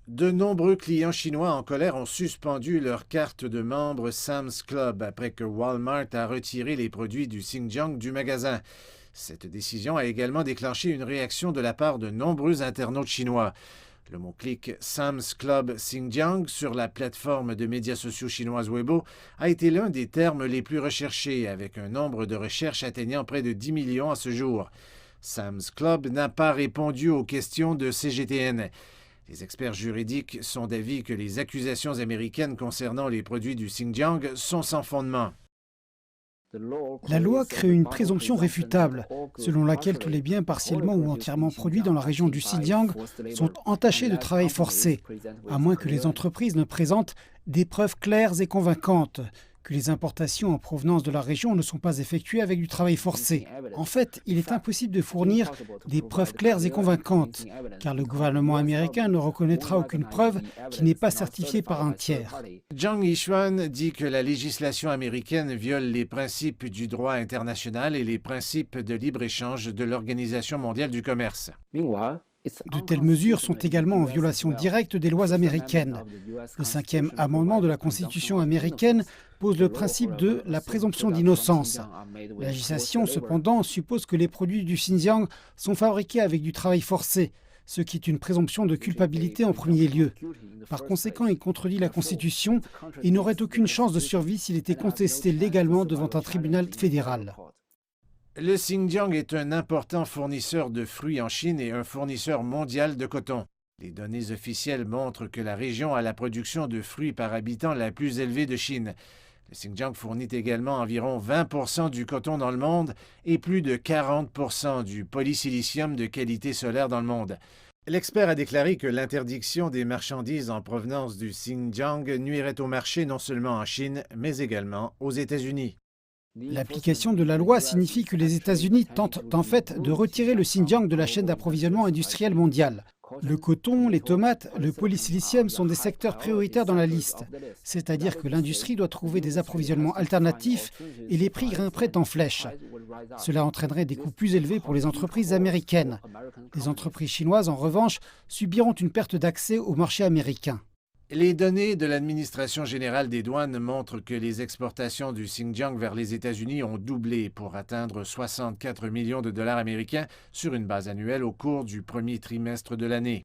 De nombreux clients chinois en colère ont suspendu leur carte de membre Sam's Club après que Walmart a retiré les produits du Xinjiang du magasin. Cette décision a également déclenché une réaction de la part de nombreux internautes chinois. Le mot-clic Sam's Club Xinjiang sur la plateforme de médias sociaux chinoise Weibo a été l'un des termes les plus recherchés, avec un nombre de recherches atteignant près de 10 millions à ce jour. Sam's Club n'a pas répondu aux questions de CGTN. Les experts juridiques sont d'avis que les accusations américaines concernant les produits du Xinjiang sont sans fondement. La loi crée une présomption réfutable, selon laquelle tous les biens partiellement ou entièrement produits dans la région du Xinjiang sont entachés de travail forcé, à moins que les entreprises ne présentent des preuves claires et convaincantes que les importations en provenance de la région ne sont pas effectuées avec du travail forcé. En fait, il est impossible de fournir des preuves claires et convaincantes, car le gouvernement américain ne reconnaîtra aucune preuve qui n'est pas certifiée par un tiers. Zhang Yishuan dit que la législation américaine viole les principes du droit international et les principes de libre-échange de l'Organisation mondiale du commerce. De telles mesures sont également en violation directe des lois américaines. Le 5e amendement de la Constitution américaine pose le principe de la présomption d'innocence. La législation, cependant, suppose que les produits du Xinjiang sont fabriqués avec du travail forcé, ce qui est une présomption de culpabilité en premier lieu. Par conséquent, il contredit la Constitution et n'aurait aucune chance de survie s'il était contesté légalement devant un tribunal fédéral. Le Xinjiang est un important fournisseur de fruits en Chine et un fournisseur mondial de coton. Les données officielles montrent que la région a la production de fruits par habitant la plus élevée de Chine. Le Xinjiang fournit également environ 20% du coton dans le monde et plus de 40% du polysilicium de qualité solaire dans le monde. L'expert a déclaré que l'interdiction des marchandises en provenance du Xinjiang nuirait au marché non seulement en Chine, mais également aux États-Unis. L'application de la loi signifie que les États-Unis tentent en fait de retirer le Xinjiang de la chaîne d'approvisionnement industrielle mondiale. Le coton, les tomates, le polysilicium sont des secteurs prioritaires dans la liste, c'est-à-dire que l'industrie doit trouver des approvisionnements alternatifs et les prix grimperaient en flèche. Cela entraînerait des coûts plus élevés pour les entreprises américaines. Les entreprises chinoises, en revanche, subiront une perte d'accès au marché américain. Les données de l'Administration générale des douanes montrent que les exportations du Xinjiang vers les États-Unis ont doublé pour atteindre 64 millions de dollars américains sur une base annuelle au cours du premier trimestre de l'année.